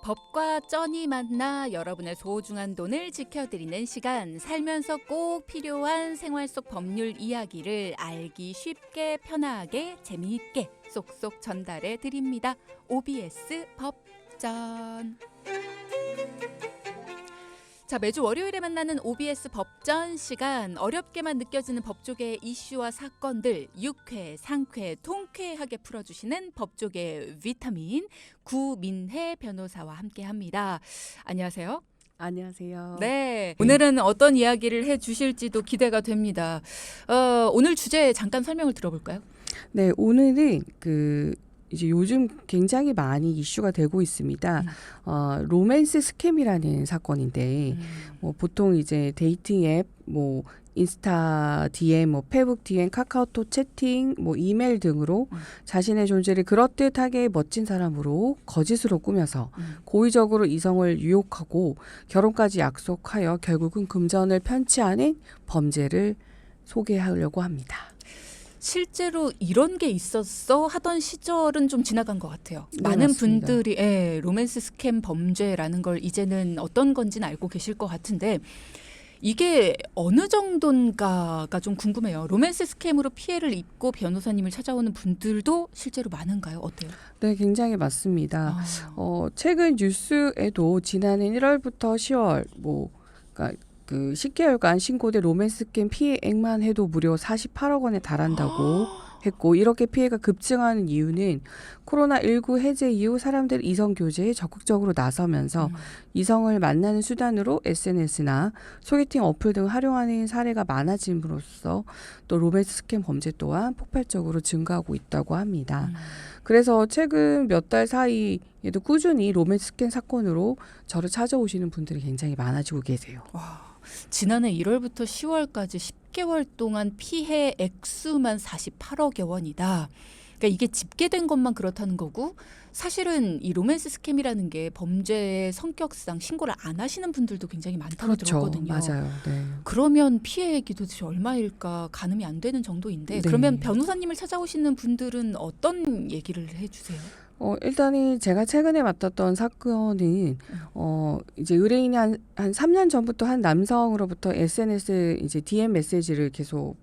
법과 쩐이 만나 여러분의 소중한 돈을 지켜드리는 시간, 살면서 꼭 필요한 생활 속 법률 이야기를 알기 쉽게 편하게 재미있게 쏙쏙 전달해 드립니다. OBS 법전. 자, 매주 월요일에 만나는 OBS 법전 시간, 어렵게만 느껴지는 법조계의 이슈와 사건들 유쾌, 상쾌, 통쾌하게 풀어주시는 법조계의 비타민 구민혜 변호사와 함께합니다. 안녕하세요. 안녕하세요. 네, 오늘은 어떤 이야기를 해주실지도 기대가 됩니다. 오늘 주제 잠깐 설명을 들어볼까요? 네, 오늘은 이제 요즘 굉장히 많이 이슈가 되고 있습니다. 로맨스 스캠이라는 사건인데, 보통 이제 데이팅 앱, 인스타 DM, 페북 DM, 카카오톡 채팅, 이메일 등으로 자신의 존재를 그럴듯하게 멋진 사람으로 거짓으로 꾸며서 고의적으로 이성을 유혹하고 결혼까지 약속하여 결국은 금전을 편취하는 범죄를 소개하려고 합니다. 실제로 이런 게 있었어 하던 시절은 좀 지나간 것 같아요. 네, 많은 맞습니다. 분들이 로맨스 스캠 범죄라는 걸 이제는 어떤 건지는 알고 계실 것 같은데, 이게 어느 정도인가가 좀 궁금해요. 로맨스 스캠으로 피해를 입고 변호사님을 찾아오는 분들도 실제로 많은가요? 어때요? 네, 굉장히 맞습니다. 최근 뉴스에도 지난해 1월부터 10월, 그러니까 10개월간 신고된 로맨스 스캠 피해액만 해도 무려 48억 원에 달한다고 했고, 이렇게 피해가 급증하는 이유는 코로나19 해제 이후 사람들이 이성 교제에 적극적으로 나서면서 이성을 만나는 수단으로 SNS나 소개팅 어플 등을 활용하는 사례가 많아짐으로써 또 로맨스 스캠 범죄 또한 폭발적으로 증가하고 있다고 합니다. 그래서 최근 몇 달 사이에도 꾸준히 로맨스 스캠 사건으로 저를 찾아오시는 분들이 굉장히 많아지고 계세요. 와, 지난해 1월부터 10월까지 10개월 동안 피해 액수만 48억여 원이다. 그러니까 이게 집계된 것만 그렇다는 거고, 사실은 이 로맨스 스캠이라는 게 범죄의 성격상 신고를 안 하시는 분들도 굉장히 많다고 그렇죠. 들었거든요. 맞아요. 네. 그러면 피해액이 도대체 얼마일까 가늠이 안 되는 정도인데, 네. 그러면 변호사님을 찾아오시는 분들은 어떤 얘기를 해주세요? 일단은 제가 최근에 맡았던 사건은 이제 의뢰인이 한 3년 전부터 한 남성으로부터 SNS 이제 DM 메시지를 계속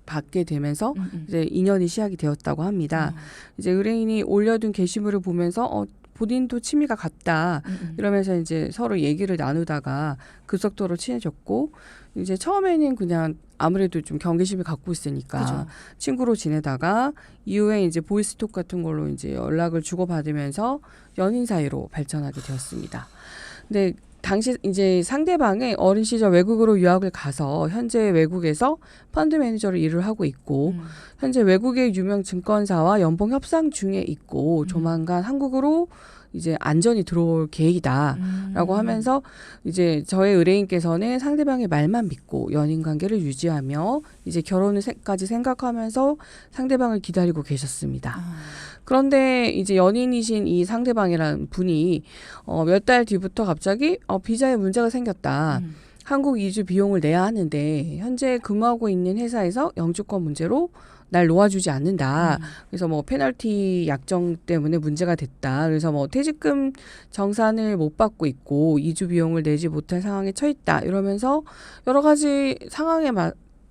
받게 되면서 이제 인연이 시작이 되었다고 합니다. 이제 의뢰인이 올려둔 게시물을 보면서 본인도 취미가 같다 이러면서 이제 서로 얘기를 나누다가 급속도로 친해졌고, 이제 처음에는 그냥 아무래도 좀 경계심을 갖고 있으니까 그죠. 친구로 지내다가 이후에 이제 보이스톡 같은 걸로 이제 연락을 주고받으면서 연인 사이로 발전하게 되었습니다. 근데 당시 이제 상대방의 어린 시절 외국으로 유학을 가서 현재 외국에서 펀드 매니저로 일을 하고 있고, 현재 외국의 유명 증권사와 연봉 협상 중에 있고 조만간 한국으로 이제 안전히 들어올 계획이다라고 하면서 이제 저의 의뢰인께서는 상대방의 말만 믿고 연인 관계를 유지하며 이제 결혼을까지 생각하면서 상대방을 기다리고 계셨습니다. 그런데 이제 연인이신 이 상대방이라는 분이 몇 달 뒤부터 갑자기 비자에 문제가 생겼다. 한국 이주 비용을 내야 하는데 현재 근무하고 있는 회사에서 영주권 문제로 날 놓아주지 않는다. 그래서 페널티 약정 때문에 문제가 됐다. 그래서 퇴직금 정산을 못 받고 있고 이주 비용을 내지 못할 상황에 처했다. 이러면서 여러 가지 상황에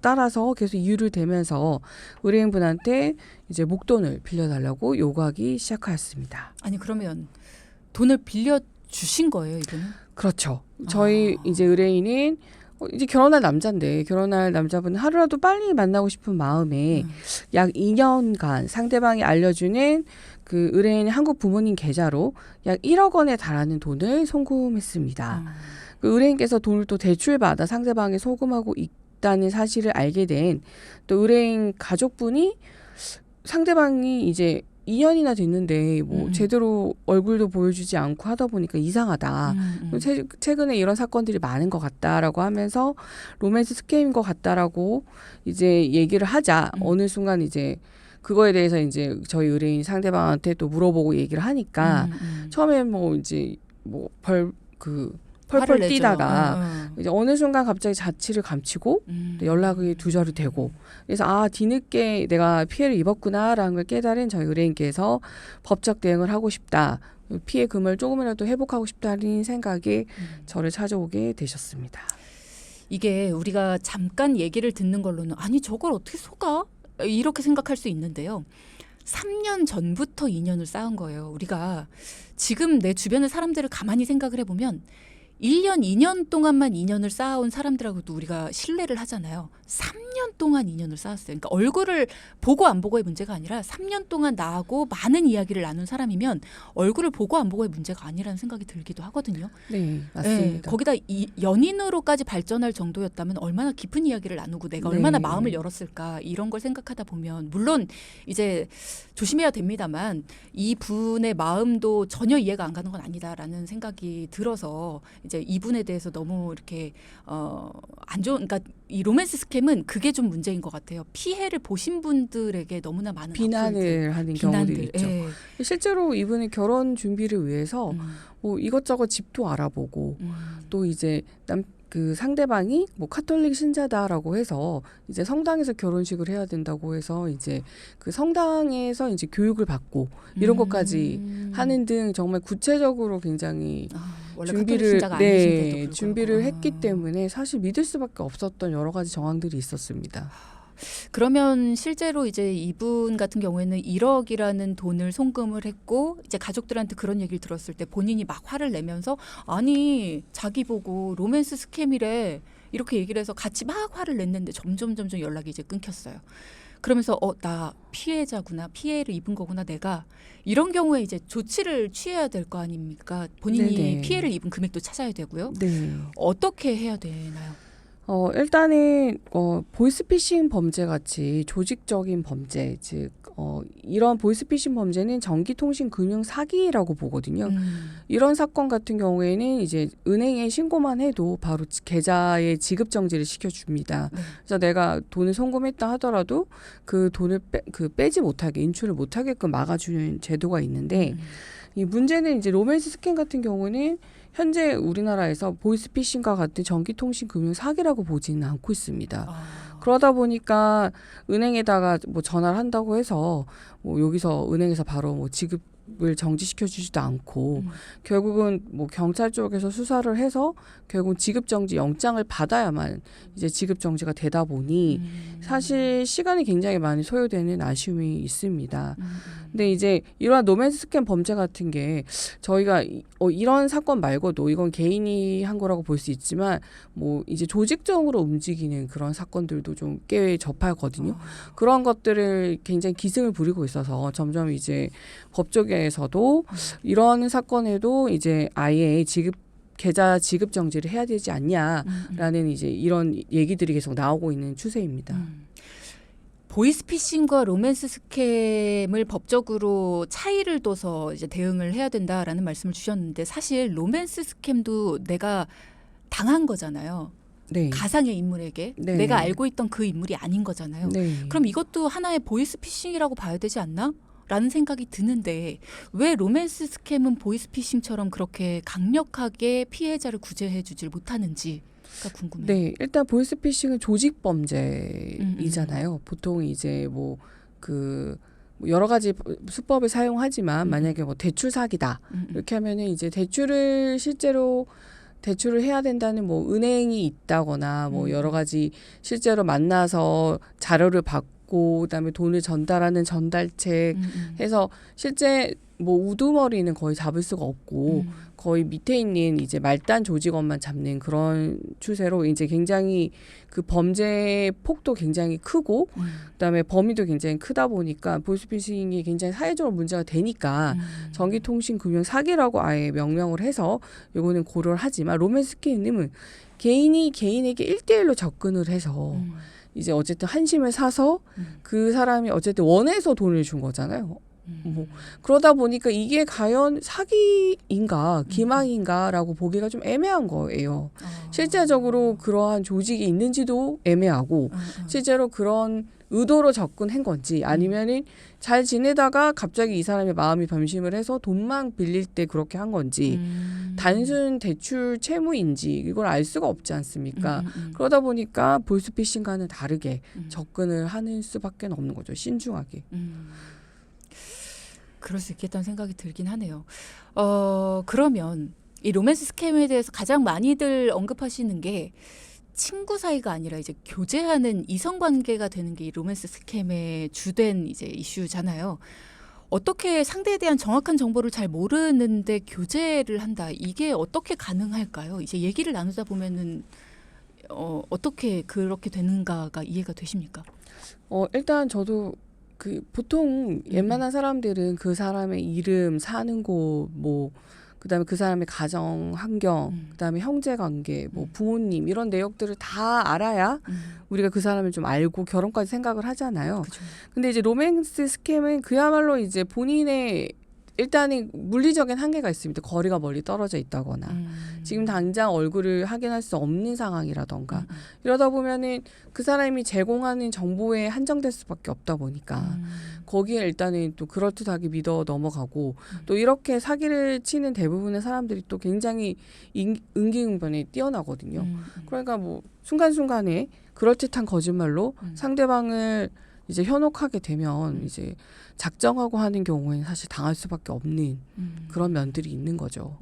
따라서 계속 이유를 대면서 의뢰인분한테 이제 목돈을 빌려달라고 요구하기 시작하였습니다. 아니, 그러면 돈을 빌려 주신 거예요, 이분은? 그렇죠. 저희 이제 의뢰인은 이제 결혼할 남자인데, 결혼할 남자분은 하루라도 빨리 만나고 싶은 마음에 약 2년간 상대방이 알려주는 그 의뢰인 한국 부모님 계좌로 약 1억 원에 달하는 돈을 송금했습니다. 그 의뢰인께서 돈을 또 대출받아 상대방에 송금하고 있다는 사실을 알게 된 또 의뢰인 가족분이 상대방이 이제 2년이나 됐는데 제대로 얼굴도 보여주지 않고 하다 보니까 이상하다. 최근에 이런 사건들이 많은 것 같다라고 하면서 로맨스 스캠인 것 같다라고 이제 얘기를 하자 어느 순간 이제 그거에 대해서 이제 저희 의뢰인 상대방한테 또 물어보고 얘기를 하니까 처음에 펄펄 뛰다가 이제 어느 순간 갑자기 자취를 감추고 연락이 두절이 되고, 그래서 뒤늦게 내가 피해를 입었구나라는 걸 깨달은 저희 의뢰인께서 법적 대응을 하고 싶다. 피해 금을 조금이라도 회복하고 싶다는 생각에 저를 찾아오게 되셨습니다. 이게 우리가 잠깐 얘기를 듣는 걸로는 아니 저걸 어떻게 속아? 이렇게 생각할 수 있는데요. 3년 전부터 인연을 쌓은 거예요. 우리가 지금 내 주변의 사람들을 가만히 생각을 해보면 1년, 2년 동안만 인연을 쌓아온 사람들하고도 우리가 신뢰를 하잖아요. 3년 동안 인연을 쌓았어요. 그러니까 얼굴을 보고 안 보고의 문제가 아니라 3년 동안 나하고 많은 이야기를 나눈 사람이면 얼굴을 보고 안 보고의 문제가 아니라는 생각이 들기도 하거든요. 네, 맞습니다. 네, 거기다 이 연인으로까지 발전할 정도였다면 얼마나 깊은 이야기를 나누고 내가 네. 얼마나 마음을 열었을까 이런 걸 생각하다 보면 물론 이제 조심해야 됩니다만 이 분의 마음도 전혀 이해가 안 가는 건 아니다라는 생각이 들어서 이제 이분에 대해서 너무 이렇게 안 좋은 그러니까 이 로맨스 스캠은 그게 좀 문제인 것 같아요. 피해를 보신 분들에게 너무나 많은 비난을 하는 경우도 비난들. 있죠. 예. 실제로 이분이 결혼 준비를 위해서 뭐 이것저것 집도 알아보고 또 이제 그 상대방이 뭐 카톨릭 신자다라고 해서 이제 성당에서 결혼식을 해야 된다고 해서 이제 그 성당에서 이제 교육을 받고 이런 것까지 하는 등 정말 구체적으로 굉장히 원래 준비를 신자가 아니신데도 불구하고. 준비를 했기 때문에 사실 믿을 수밖에 없었던 여러 가지 정황들이 있었습니다. 그러면 실제로 이제 이분 같은 경우에는 1억이라는 돈을 송금을 했고 이제 가족들한테 그런 얘기를 들었을 때 본인이 막 화를 내면서 아니 자기 보고 로맨스 스캠이래 이렇게 얘기를 해서 같이 막 화를 냈는데 점점 연락이 이제 끊겼어요. 그러면서 나 피해자구나, 피해를 입은 거구나 내가 이런 경우에 이제 조치를 취해야 될 거 아닙니까? 본인이 네네. 피해를 입은 금액도 찾아야 되고요. 네. 어떻게 해야 되나요? 일단은 보이스피싱 범죄 같이 조직적인 범죄, 즉 이런 보이스피싱 범죄는 전기통신금융 사기라고 보거든요. 이런 사건 같은 경우에는 이제 은행에 신고만 해도 바로 계좌에 지급 정지를 시켜줍니다. 네. 그래서 내가 돈을 송금했다 하더라도 그 돈을 빼지 못하게 인출을 못하게끔 막아주는 제도가 있는데 이 문제는 이제 로맨스 스캠 같은 경우는 현재 우리나라에서 보이스피싱과 같은 전기통신 금융 사기라고 보지는 않고 있습니다. 그러다 보니까 은행에다가 뭐 전화를 한다고 해서 뭐 여기서 은행에서 바로 뭐 지급을 정지시켜 주지도 않고 결국은 뭐 경찰 쪽에서 수사를 해서 결국 지급 정지 영장을 받아야만 이제 지급 정지가 되다 보니 사실 시간이 굉장히 많이 소요되는 아쉬움이 있습니다. 근데 이제 이러한 로맨스 스캠 범죄 같은 게 저희가 이런 사건 말고도 이건 개인이 한 거라고 볼 수 있지만 뭐 이제 조직적으로 움직이는 그런 사건들도 좀 꽤 접하거든요. 그런 것들을 굉장히 기승을 부리고 있어서 점점 이제 법조계에서도 이런 사건에도 이제 아예 계좌 지급 정지를 해야 되지 않냐라는 이제 이런 얘기들이 계속 나오고 있는 추세입니다. 보이스피싱과 로맨스 스캠을 법적으로 차이를 둬서 이제 대응을 해야 된다라는 말씀을 주셨는데 사실 로맨스 스캠도 내가 당한 거잖아요. 네. 가상의 인물에게 네. 내가 알고 있던 그 인물이 아닌 거잖아요. 네. 그럼 이것도 하나의 보이스피싱이라고 봐야 되지 않나? 라는 생각이 드는데 왜 로맨스 스캠은 보이스피싱처럼 그렇게 강력하게 피해자를 구제해 주질 못하는지가 궁금해요. 네, 일단 보이스피싱은 조직 범죄이잖아요. 보통 이제 뭐 여러 가지 수법을 사용하지만 만약에 뭐 대출 사기다 이렇게 하면은 이제 실제로 대출을 해야 된다는 뭐 은행이 있다거나 뭐 여러 가지 실제로 만나서 자료를 받고 그다음에 돈을 전달하는 전달책 해서 실제 뭐 우두머리는 거의 잡을 수가 없고 거의 밑에 있는 이제 말단 조직원만 잡는 그런 추세로 이제 굉장히 그 범죄 폭도 굉장히 크고 그다음에 범위도 굉장히 크다 보니까 보이스피싱이 굉장히 사회적으로 문제가 되니까 전기통신금융 사기라고 아예 명명을 해서 요거는 고려를 하지만 로맨스 스캠은 개인이 개인에게 1대1로 접근을 해서 이제 어쨌든 한심을 사서 그 사람이 어쨌든 원해서 돈을 준 거잖아요. 뭐 그러다 보니까 이게 과연 사기인가 기망인가라고 보기가 좀 애매한 거예요. 실제적으로 그러한 조직이 있는지도 애매하고 실제로 그런 의도로 접근한 건지 아니면은 잘 지내다가 갑자기 이 사람의 마음이 변심을 해서 돈만 빌릴 때 그렇게 한 건지 단순 대출 채무인지 이걸 알 수가 없지 않습니까? 그러다 보니까 보이스피싱과는 다르게 접근을 하는 수밖에 없는 거죠. 신중하게. 그럴 수 있겠다는 생각이 들긴 하네요. 그러면 이 로맨스 스캠에 대해서 가장 많이들 언급하시는 게 친구 사이가 아니라 이제 교제하는 이성 관계가 되는 게 이 로맨스 스캠의 주된 이제 이슈잖아요. 어떻게 상대에 대한 정확한 정보를 잘 모르는데 교제를 한다. 이게 어떻게 가능할까요? 이제 얘기를 나누다 보면은 어떻게 그렇게 되는가가 이해가 되십니까? 일단 저도 그 보통 웬만한 사람들은 그 사람의 이름, 사는 곳, 뭐 그다음에 그 사람의 가정 환경, 그다음에 형제 관계, 뭐 부모님 이런 내역들을 다 알아야 우리가 그 사람을 좀 알고 결혼까지 생각을 하잖아요. 그죠. 근데 이제 로맨스 스캠은 그야말로 이제 본인의 일단은 물리적인 한계가 있습니다. 거리가 멀리 떨어져 있다거나 지금 당장 얼굴을 확인할 수 없는 상황이라던가 이러다 보면은 그 사람이 제공하는 정보에 한정될 수밖에 없다 보니까 거기에 일단은 또 그럴듯하게 믿어 넘어가고 또 이렇게 사기를 치는 대부분의 사람들이 또 굉장히 응기응변에 뛰어나거든요. 그러니까 뭐 순간순간에 그럴듯한 거짓말로 상대방을 이제 현혹하게 되면 이제 작정하고 하는 경우에는 사실 당할 수밖에 없는 그런 면들이 있는 거죠.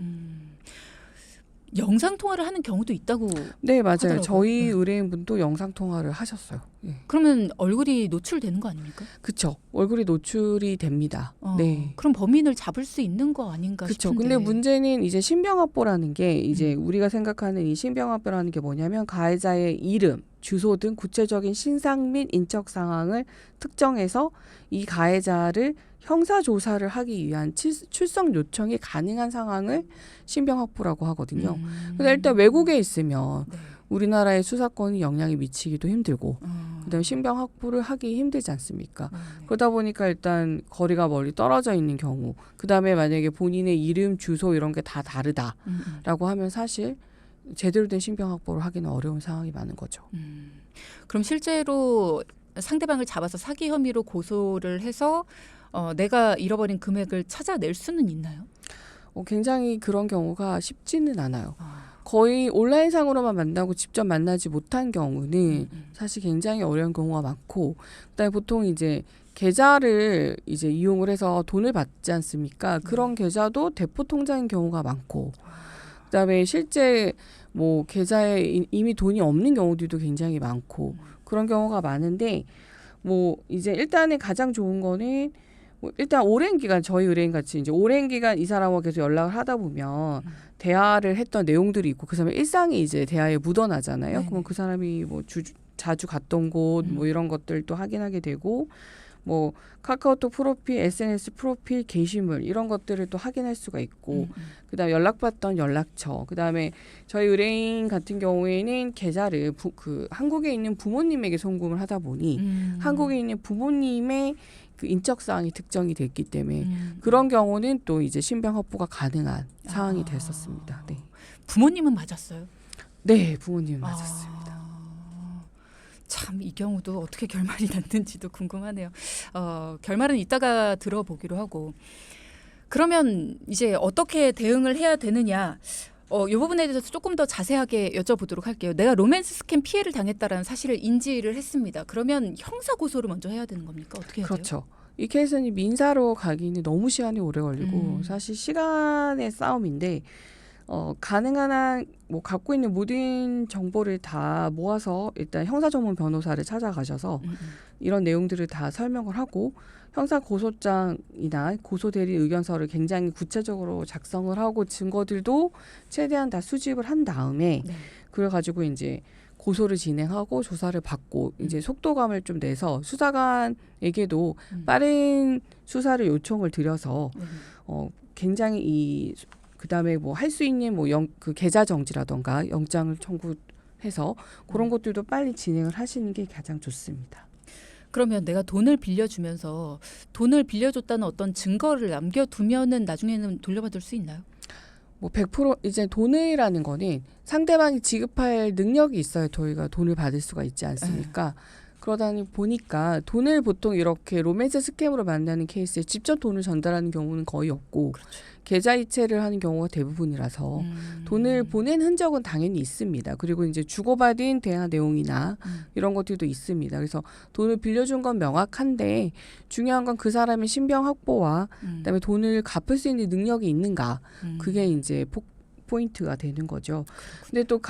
영상 통화를 하는 경우도 있다고. 네, 맞아요. 하더라고요. 저희 의뢰인분도 영상 통화를 하셨어요. 예. 그러면 얼굴이 노출되는 거 아닙니까? 그쵸. 얼굴이 노출이 됩니다. 네. 그럼 범인을 잡을 수 있는 거 아닌가 그쵸. 싶은데. 근데 문제는 이제 신병합보라는 게 이제 우리가 생각하는 이 신병합보라는 게 뭐냐면 가해자의 이름, 주소 등 구체적인 신상 및 인적 상황을 특정해서 이 가해자를 형사 조사를 하기 위한 출석 요청이 가능한 상황을 신병 확보라고 하거든요. 근데 일단 외국에 있으면 네. 우리나라의 수사권이 영향이 미치기도 힘들고 그다음에 신병 확보를 하기 힘들지 않습니까? 그러다 보니까 일단 거리가 멀리 떨어져 있는 경우 그다음에 만약에 본인의 이름, 주소 이런 게 다 다르다라고 하면 사실 제대로 된 신병 확보를 하기는 어려운 상황이 많은 거죠. 그럼 실제로 상대방을 잡아서 사기 혐의로 고소를 해서 내가 잃어버린 금액을 찾아낼 수는 있나요? 굉장히 그런 경우가 쉽지는 않아요. 거의 온라인상으로만 만나고 직접 만나지 못한 경우는 사실 굉장히 어려운 경우가 많고, 그다음에 보통 이제 계좌를 이제 이용을 해서 돈을 받지 않습니까? 그런 계좌도 대포 통장인 경우가 많고, 그다음에 실제 뭐 계좌에 이미 돈이 없는 경우들도 굉장히 많고 그런 경우가 많은데, 뭐 이제 일단은 가장 좋은 거는 뭐 일단 오랜 기간 저희 의뢰인 같이 이제 오랜 기간 이 사람과 계속 연락을 하다 보면 대화를 했던 내용들이 있고 그 사람의 일상이 이제 대화에 묻어나잖아요. 네네. 그러면 그 사람이 뭐 자주 갔던 곳 뭐 이런 것들도 확인하게 되고, 뭐 카카오톡 프로필, SNS 프로필, 게시물 이런 것들을 또 확인할 수가 있고, 그다음에 연락받던 연락처, 그다음에 저희 의뢰인 같은 경우에는 계좌를 그 한국에 있는 부모님에게 송금을 하다 보니 한국에 있는 부모님의 그 인적 사항이 특정이 됐기 때문에 그런 경우는 또 이제 신병 확보가 가능한 상황이 됐었습니다. 네. 부모님은 맞았어요? 네, 부모님은 맞았습니다. 참 이 경우도 어떻게 결말이 났는지도 궁금하네요. 결말은 이따가 들어보기로 하고, 그러면 이제 어떻게 대응을 해야 되느냐, 이 부분에 대해서 조금 더 자세하게 여쭤보도록 할게요. 내가 로맨스 스캠 피해를 당했다라는 사실을 인지를 했습니다. 그러면 형사 고소를 먼저 해야 되는 겁니까? 어떻게 해야 돼요? 그렇죠. 이 케이스는 민사로 가기는 너무 시간이 오래 걸리고 사실 시간의 싸움인데, 가능한 한 뭐 갖고 있는 모든 정보를 다 모아서 일단 형사 전문 변호사를 찾아가셔서 이런 내용들을 다 설명을 하고 형사 고소장이나 고소 대리 의견서를 굉장히 구체적으로 작성을 하고 증거들도 최대한 다 수집을 한 다음에 네. 그래 가지고 이제 고소를 진행하고 조사를 받고 이제 속도감을 좀 내서 수사관에게도 빠른 수사를 요청을 드려서 굉장히 그다음에 뭐 할 수 있는 뭐 그 계좌 정지라던가 영장을 청구해서 그런 것들도 빨리 진행을 하시는 게 가장 좋습니다. 그러면 내가 돈을 빌려주면서 돈을 빌려줬다는 어떤 증거를 남겨두면은 나중에는 돌려받을 수 있나요? 뭐 100% 이제 돈이라는 거는 상대방이 지급할 능력이 있어야 저희가 돈을 받을 수가 있지 않습니까? 그러다 보니까 돈을 보통 이렇게 로맨스 스캠으로 만나는 케이스에 직접 돈을 전달하는 경우는 거의 없고 그렇죠. 계좌 이체를 하는 경우가 대부분이라서 돈을 보낸 흔적은 당연히 있습니다. 그리고 이제 주고받은 대화 내용이나 이런 것들도 있습니다. 그래서 돈을 빌려준 건 명확한데 중요한 건 그 사람의 신병 확보와 그다음에 돈을 갚을 수 있는 능력이 있는가 그게 이제 포인트가 되는 거죠. 근데 또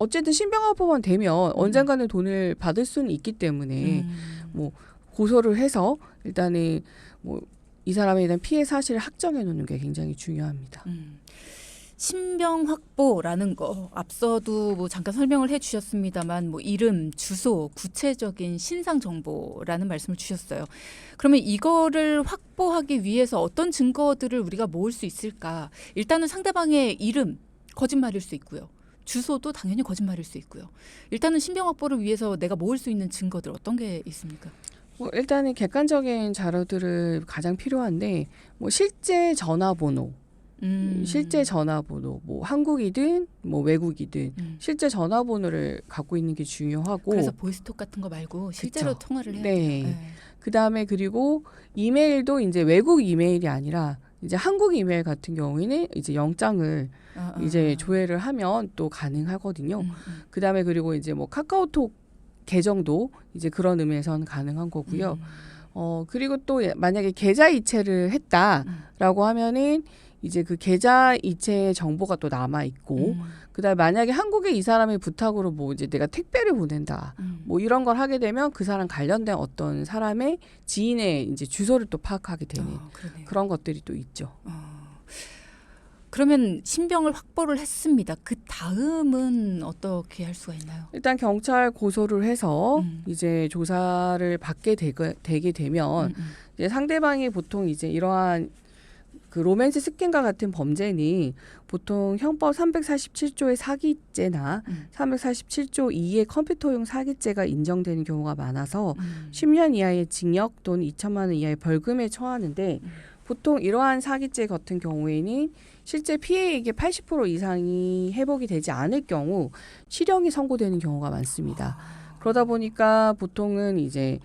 어쨌든 신병 확보만 되면 언젠가는 돈을 받을 수는 있기 때문에 뭐 고소를 해서 일단은 뭐 이 사람에 대한 피해 사실을 확정해 놓는 게 굉장히 중요합니다. 신병 확보라는 거 앞서도 뭐 잠깐 설명을 해주셨습니다만 뭐 이름, 주소, 구체적인 신상 정보라는 말씀을 주셨어요. 그러면 이거를 확보하기 위해서 어떤 증거들을 우리가 모을 수 있을까? 일단은 상대방의 이름 거짓말일 수 있고요. 주소도 당연히 거짓말일 수 있고요. 일단은 신병 확보를 위해서 내가 모을 수 있는 증거들 어떤 게 있습니까? 일단은 객관적인 자료들을 가장 필요한데 실제 전화번호, 뭐 한국이든 뭐 외국이든 실제 전화번호를 갖고 있는 게 중요하고. 그래서 보이스톡 같은 거 말고 실제로 그쵸. 통화를 해야 네. 돼요. 네. 그다음에 그리고 이메일도 이제 외국 이메일이 아니라 이제 한국 이메일 같은 경우에는 이제 영장을 이제 조회를 하면 또 가능하거든요. 그다음에 그리고 이제 뭐 카카오톡 계정도 이제 그런 의미에서는 가능한 거고요. 그리고 또 만약에 계좌 이체를 했다라고 하면은 이제 그 계좌 이체의 정보가 또 남아 있고, 그다음에 만약에 한국에 이 사람의 부탁으로 뭐 이제 내가 택배를 보낸다, 뭐 이런 걸 하게 되면 그 사람 관련된 어떤 사람의 지인의 이제 주소를 또 파악하게 되는 그런 것들이 또 있죠. 그러면 신병을 확보를 했습니다. 그 다음은 어떻게 할 수가 있나요? 일단 경찰 고소를 해서 이제 조사를 받게 되게 되면 이제 상대방이 보통 이제 이러한 그 로맨스 스캔과 같은 범죄는 보통 형법 347조의 사기죄나 347조 2의 컴퓨터용 사기죄가 인정되는 경우가 많아서 10년 이하의 징역 또는 2천만 원 이하의 벌금에 처하는데 보통 이러한 사기죄 같은 경우에는 실제 피해액의 80% 이상이 회복이 되지 않을 경우 실형이 선고되는 경우가 많습니다. 그러다 보니까 보통은 이제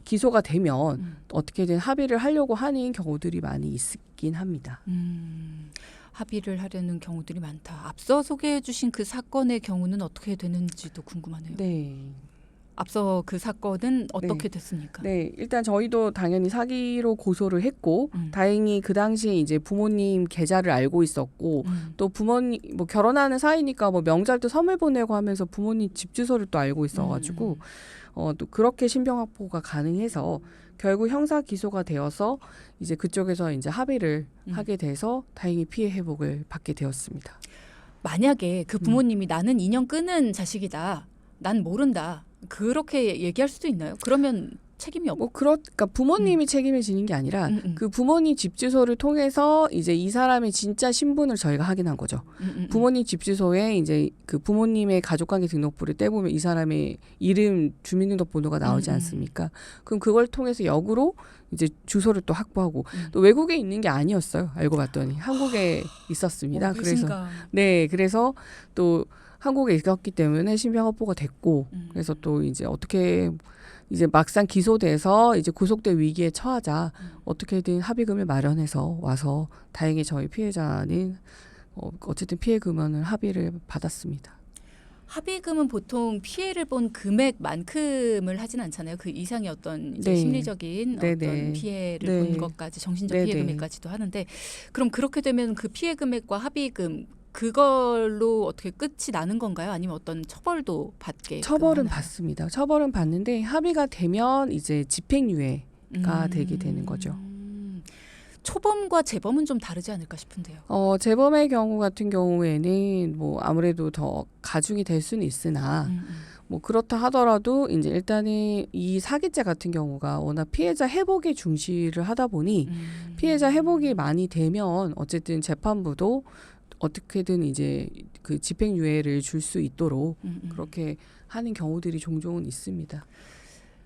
기소가 되면 어떻게든 합의를 하려고 하는 경우들이 많이 있긴 합니다. 합의를 하려는 경우들이 많다. 앞서 소개해 주신 그 사건의 경우는 어떻게 되는지도 궁금하네요. 네. 앞서 그 사건은 어떻게 됐습니까? 네, 일단 저희도 당연히 사기로 고소를 했고 다행히 그 당시에 이제 부모님 계좌를 알고 있었고 또 부모님 뭐 결혼하는 사이니까 뭐 명절도 선물 보내고 하면서 부모님 집 주소를 또 알고 있어가지고 또 그렇게 신병 확보가 가능해서 결국 형사 기소가 되어서 이제 그쪽에서 이제 합의를 하게 돼서 다행히 피해 회복을 받게 되었습니다. 만약에 그 부모님이 나는 인연 끊은 자식이다. 난 모른다. 그렇게 얘기할 수도 있나요? 그러면 책임이 없고. 그러니까 부모님이 책임을 지는 게 아니라 그 부모님 집 주소를 통해서 이제 이 사람의 진짜 신분을 저희가 확인한 거죠. 부모님 집 주소에 이제 그 부모님의 가족관계 등록부를 떼보면 이 사람의 이름, 주민등록번호가 나오지 않습니까? 그럼 그걸 통해서 역으로 이제 주소를 또 확보하고 또 외국에 있는 게 아니었어요. 알고 봤더니 한국에 있었습니다. 그래서 또 한국에 있었기 때문에 신병 확보가 됐고 그래서 또 이제 어떻게 이제 막상 기소돼서 이제 구속될 위기에 처하자 어떻게든 합의금을 마련해서 와서 다행히 저희 피해자는 어쨌든 피해 금원을 합의를 받았습니다. 합의금은 보통 피해를 본 금액만큼을 하진 않잖아요. 그 이상의 어떤 이제 심리적인 어떤 피해를 본 것까지 정신적 피해 금액까지도 하는데 그럼 그렇게 되면 그 피해 금액과 합의금 그걸로 어떻게 끝이 나는 건가요? 아니면 어떤 처벌도 받게? 처벌은 받습니다. 처벌은 받는데 합의가 되면 이제 집행유예가 되게 되는 거죠. 초범과 재범은 좀 다르지 않을까 싶은데요. 재범의 경우 같은 경우에는 뭐 아무래도 더 가중이 될 수는 있으나 뭐 그렇다 하더라도 이제 일단은 이 사기죄 같은 경우가 워낙 피해자 회복에 중시를 하다 보니 피해자 회복이 많이 되면 어쨌든 재판부도 어떻게든 이제 그 집행유예를 줄 수 있도록 그렇게 하는 경우들이 종종은 있습니다.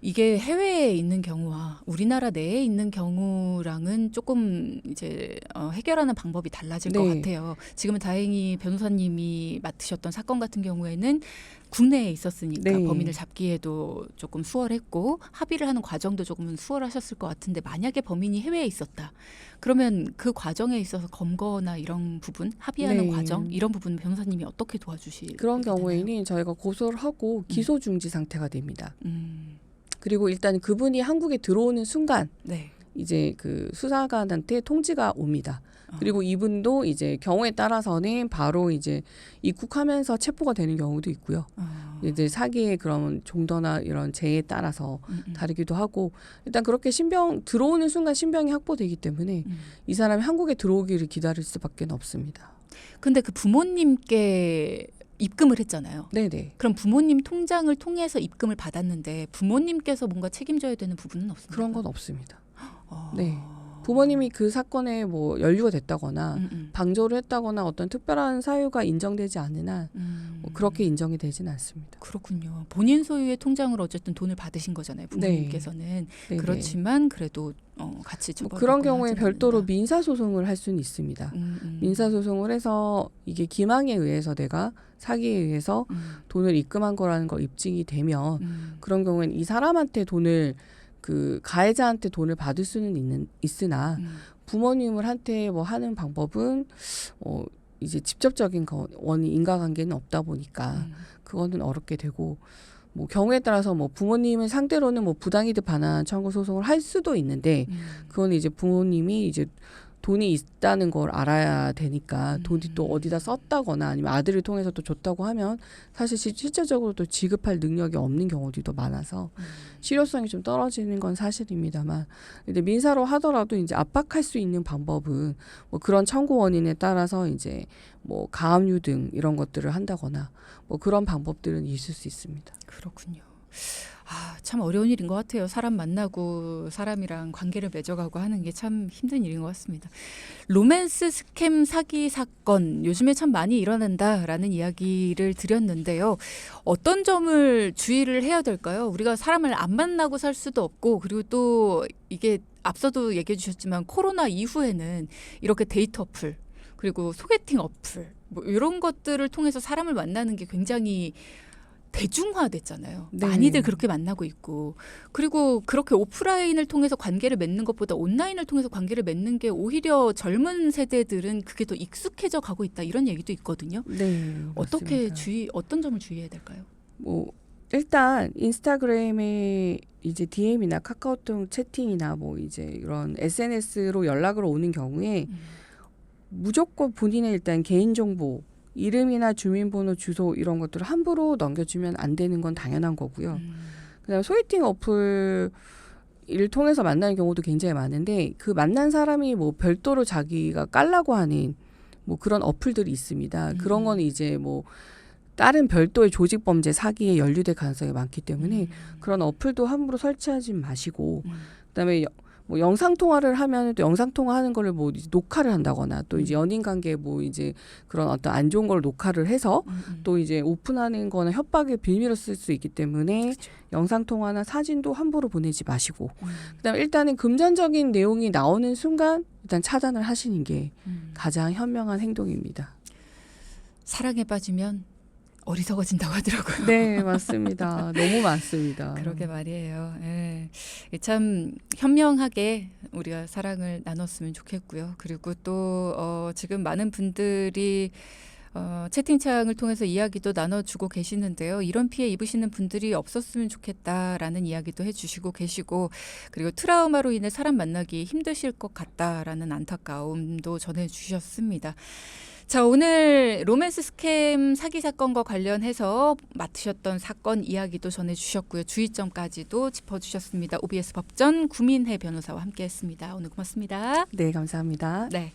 이게 해외에 있는 경우와 우리나라 내에 있는 경우랑은 조금 이제 해결하는 방법이 달라질 것 네. 같아요. 지금은 다행히 변호사님이 맡으셨던 사건 같은 경우에는 국내에 있었으니까 네. 범인을 잡기에도 조금 수월했고 합의를 하는 과정도 조금은 수월하셨을 것 같은데 만약에 범인이 해외에 있었다. 그러면 그 과정에 있어서 검거나 이런 부분, 합의하는 네. 과정 이런 부분 변호사님이 어떻게 도와주실 그런 되나요? 경우에는 저희가 고소를 하고 기소 중지 상태가 됩니다. 음, 그리고 일단 그분이 한국에 들어오는 순간 네. 이제 그 수사관한테 통지가 옵니다. 그리고 이분도 이제 경우에 따라서는 바로 이제 입국하면서 체포가 되는 경우도 있고요. 이제 사기의 그런 정도나 이런 죄에 따라서 다르기도 하고 일단 그렇게 신병 들어오는 순간 신병이 확보되기 때문에 이 사람이 한국에 들어오기를 기다릴 수밖에 없습니다. 근데 그 부모님께 입금을 했잖아요. 네네. 그럼 부모님 통장을 통해서 입금을 받았는데 부모님께서 뭔가 책임져야 되는 부분은 없습니까? 그런 건 없습니다. 어. 네. 부모님이 그 사건에 뭐 연루가 됐다거나 음. 방조를 했다거나 어떤 특별한 사유가 인정되지 않는 한 뭐 그렇게 인정이 되지는 않습니다. 그렇군요. 본인 소유의 통장으로 어쨌든 돈을 받으신 거잖아요. 부모님께서는. 네네. 그렇지만 그래도 같이 뭐 처벌 그런 경우에 별도로 민사소송을 할 수는 있습니다. 민사 민사소송을 해서 이게 기망에 의해서 내가 사기에 의해서 돈을 입금한 거라는 걸 입증이 되면 그런 경우에는 이 사람한테 돈을 그 가해자한테 돈을 받을 수는 있으나 부모님을 한테 뭐 하는 방법은 이제 직접적인 원인 인과관계는 없다 보니까 그거는 어렵게 되고 뭐 경우에 따라서 뭐 부모님을 상대로는 뭐 부당이득 반환 청구 소송을 할 수도 있는데 그건 이제 부모님이 이제 돈이 있다는 걸 알아야 되니까 돈이 또 어디다 썼다거나 아니면 아들을 통해서 또 줬다고 하면 사실 실질적으로 또 지급할 능력이 없는 경우들도 많아서 실효성이 좀 떨어지는 건 사실입니다만 근데 민사로 하더라도 이제 압박할 수 있는 방법은 뭐 그런 청구 원인에 따라서 이제 뭐 가압류 등 이런 것들을 한다거나 뭐 그런 방법들은 있을 수 있습니다. 그렇군요. 참 어려운 일인 것 같아요. 사람 만나고 사람이랑 관계를 맺어가고 하는 게 참 힘든 일인 것 같습니다. 로맨스 스캠 사기 사건 요즘에 참 많이 일어난다라는 이야기를 드렸는데요. 어떤 점을 주의를 해야 될까요? 우리가 사람을 안 만나고 살 수도 없고 그리고 또 이게 앞서도 얘기해 주셨지만 코로나 이후에는 이렇게 데이트 어플 그리고 소개팅 어플 뭐 이런 것들을 통해서 사람을 만나는 게 굉장히 대중화됐잖아요. 네. 많이들 그렇게 만나고 있고 그리고 그렇게 오프라인을 통해서 관계를 맺는 것보다 온라인을 통해서 관계를 맺는 게 오히려 젊은 세대들은 그게 더 익숙해져 가고 있다 이런 얘기도 있거든요. 네, 어떻게 맞습니다. 어떤 점을 주의해야 될까요? 뭐 일단 인스타그램에 이제 DM이나 카카오톡 채팅이나 뭐 이제 이런 SNS로 연락으로 오는 경우에 무조건 본인의 일단 개인정보 이름이나 주민번호, 주소 이런 것들을 함부로 넘겨주면 안 되는 건 당연한 거고요. 그다음에 소개팅 어플을 통해서 만나는 경우도 굉장히 많은데 그 만난 사람이 뭐 별도로 자기가 깔라고 하는 뭐 그런 어플들이 있습니다. 그런 건 이제 뭐 다른 별도의 조직 범죄 사기에 연루될 가능성이 많기 때문에 그런 어플도 함부로 설치하지 마시고 그다음에 뭐 영상 통화를 하면 또 영상 통화하는 거를 뭐 이제 녹화를 한다거나 또 이제 연인 관계 뭐 이제 그런 어떤 안 좋은 걸 녹화를 해서 또 이제 오픈하는 거나 협박의 빌미로 쓸 수 있기 때문에 그쵸. 영상 통화나 사진도 함부로 보내지 마시고 그다음에 일단은 금전적인 내용이 나오는 순간 일단 차단을 하시는 게 가장 현명한 행동입니다. 사랑에 빠지면 어리석어진다고 하더라고요. 네, 맞습니다. 너무 많습니다. 그러게 말이에요. 예. 참 현명하게 우리가 사랑을 나눴으면 좋겠고요. 그리고 또 지금 많은 분들이 채팅창을 통해서 이야기도 나눠주고 계시는데요. 이런 피해 입으시는 분들이 없었으면 좋겠다라는 이야기도 해주시고 계시고 그리고 트라우마로 인해 사람 만나기 힘드실 것 같다라는 안타까움도 전해주셨습니다. 자, 오늘 로맨스 스캠 사기 사건과 관련해서 맡으셨던 사건 이야기도 전해주셨고요. 주의점까지도 짚어주셨습니다. OBS 법전 구민혜 변호사와 함께했습니다. 오늘 고맙습니다. 네, 감사합니다. 네.